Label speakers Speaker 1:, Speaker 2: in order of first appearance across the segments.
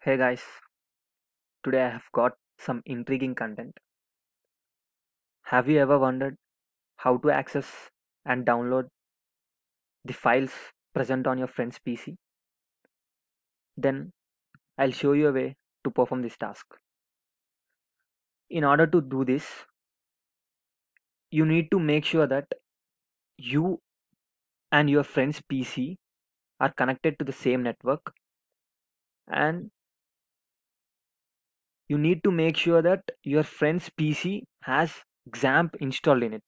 Speaker 1: Hey guys, today I have got some intriguing content. Have you ever wondered how to access and download the files present on your friend's PC? Then I'll show you a way to perform this task. In order to do this, you need to make sure that you and your friend's PC are connected to the same network, and you need to make sure that your friend's PC has XAMPP installed in it.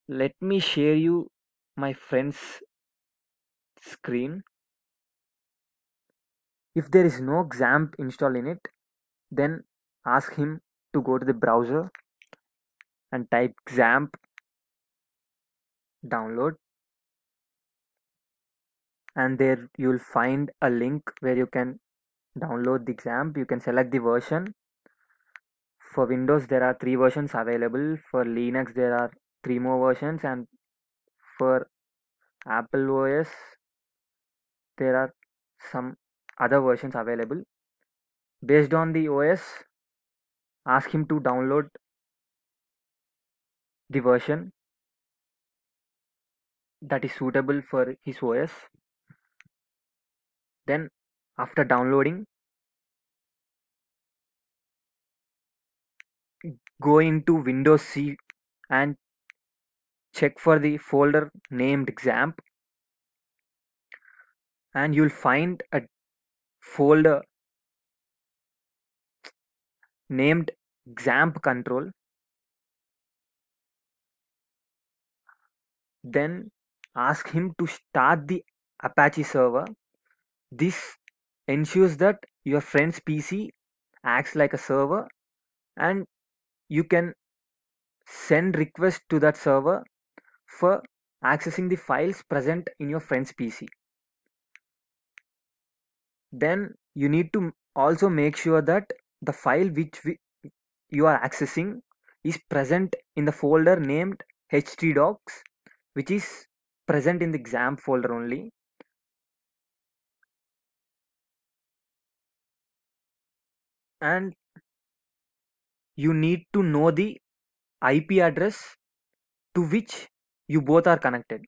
Speaker 1: Let me share you my friend's screen. If there is no XAMPP installed in it, then ask him to go to the browser and type XAMPP download, and there you will find a link where you can download the XAMPP. You can select the version. For Windows there are three versions available. For Linux there are three more versions, and for Apple OS there are some other versions available. Based on the OS, ask him to download the version that is suitable for his OS. Then after downloading, go into Windows C and check for the folder named XAMPP, and you'll find a folder named XAMPP control. Then ask him to start the Apache server. This ensures that your friend's PC acts like a server, and you can send requests to that server for accessing the files present in your friend's PC. Then you need to also make sure that the file you are accessing is present in the folder named htdocs, which is present in the XAMPP folder only. And you need to know the IP address to which you both are connected.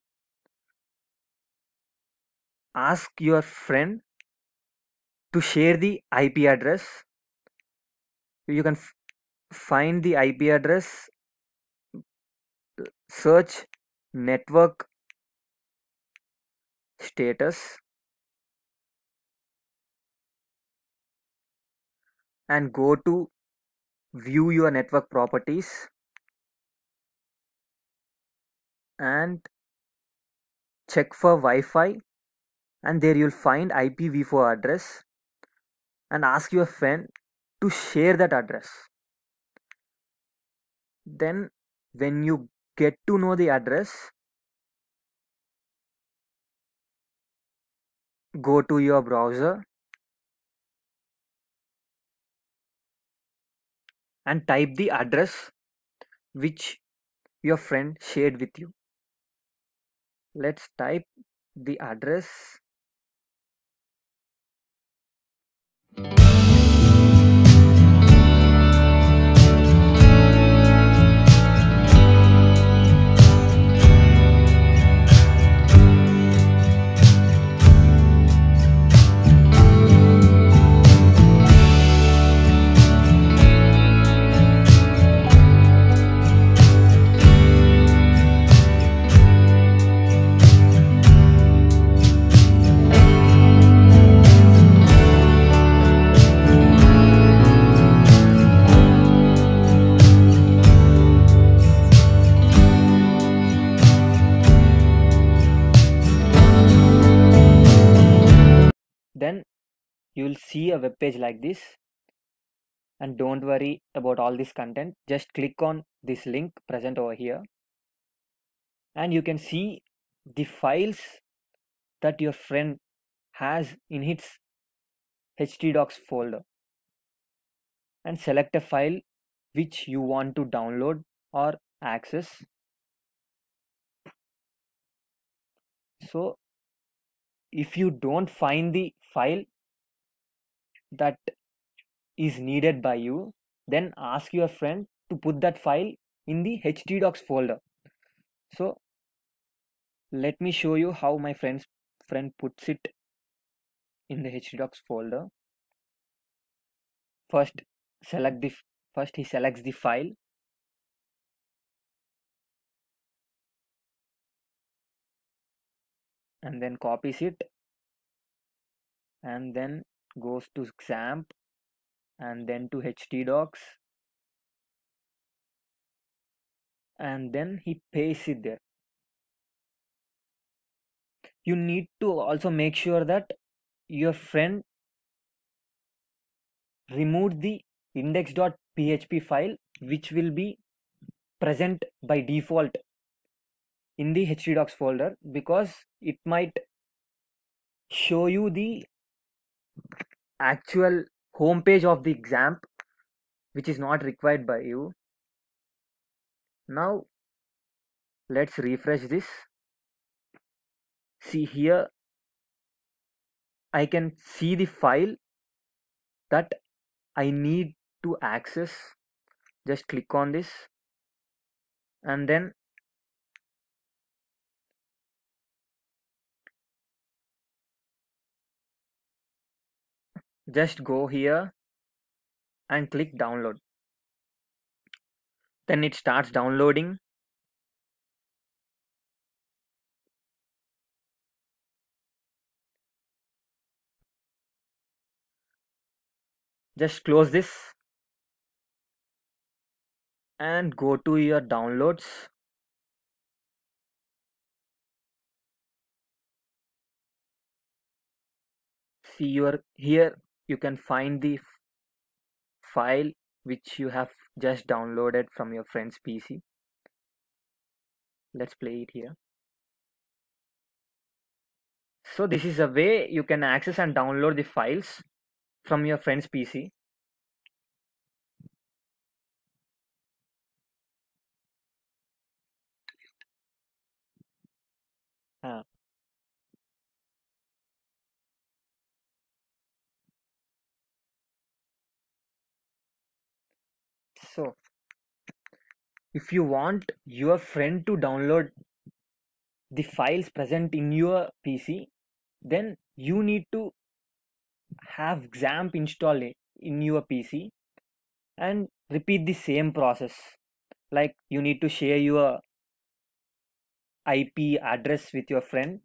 Speaker 1: Ask your friend to share the IP address. You can find the IP address, search network status, and go to view your network properties, and check for Wi-Fi, and there you'll find IPv4 address, and ask your friend to share that address. Then when you get to know the address, go to your browser and type the address which your friend shared with you. Let's type the address. Then you'll see a web page like this, and don't worry about all this content. Just click on this link present over here, and you can see the files that your friend has in its htdocs folder, and select a file which you want to download or access. So if you don't find the file, that is needed by you, then ask your friend to put that file in the htdocs folder. So let me show you how my friend puts it in the htdocs folder. First, select the first he selects the file, and then copies it, and then goes to XAMPP, and then to htdocs, and then he pastes it there. You need to also make sure that your friend removed the index.php file, which will be present by default in the htdocs folder, because it might show you the actual homepage of the XAMPP, which is not required by you. Now let's refresh this. See here, I can see the file that I need to access. Just click on this, and then just go here and click download. Then it starts downloading. Just close this and go to your downloads. See your here, you can find the file which you have just downloaded from your friend's PC. Let's play it here. So this is a way you can access and download the files from your friend's PC. Uh, so if you want your friend to download the files present in your PC, then you need to have XAMPP installed in your PC and repeat the same process. Like you need to share your IP address with your friend,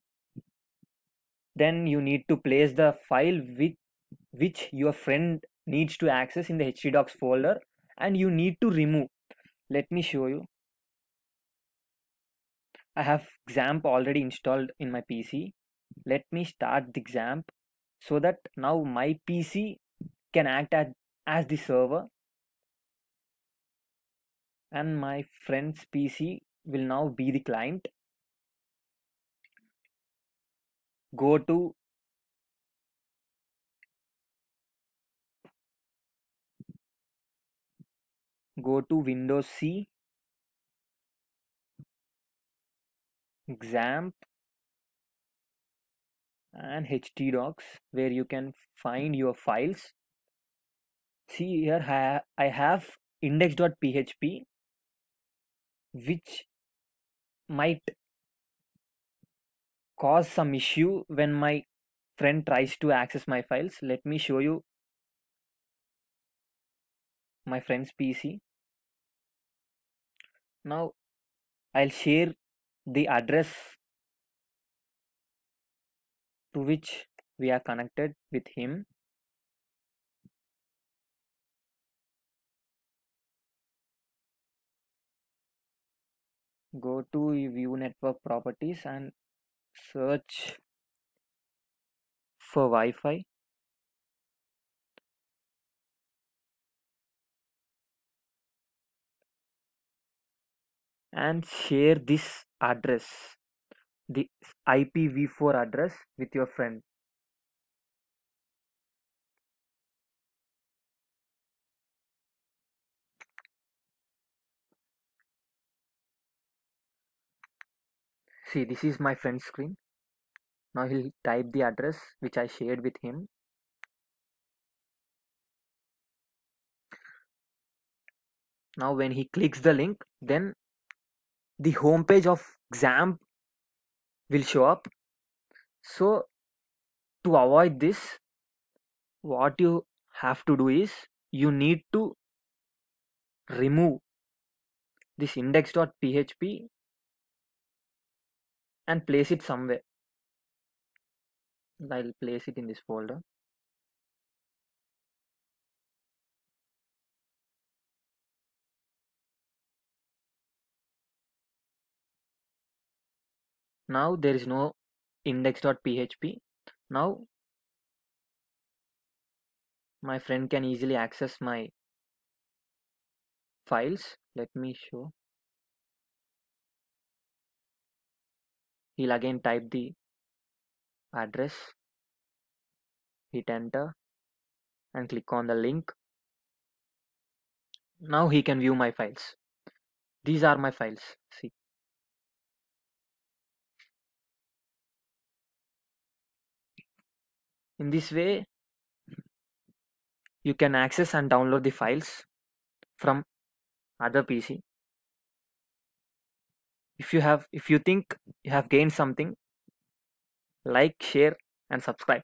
Speaker 1: then you need to place the file with which your friend needs to access in the htdocs folder, and you need to remove. Let me show you. I have XAMPP already installed in my PC. Let me start the XAMPP so that now my PC can act as the server, and my friend's PC will now be the client. Go to Windows C, XAMPP, and htdocs, where you can find your files. See here, I have index.php, which might cause some issue when my friend tries to access my files. Let me show you my friend's PC. Now I'll share the address to which we are connected with him. Go to view network properties and search for Wi-Fi. And share this address, the IPv4 address, with your friend. See, this is my friend's screen. Now he'll type the address which I shared with him. Now when he clicks the link, then the home page of XAMPP will show up. So to avoid this, what you have to do is you need to remove this index.php and place it somewhere. I'll place it in this folder. Now there is no index.php. Now my friend can easily access my files. Let me show. He'll again type the address, hit enter, and click on the link. Now he can view my files. These are my files. See. In this way, you can access and download the files from other PC. If you think you have gained something, like, share, and subscribe.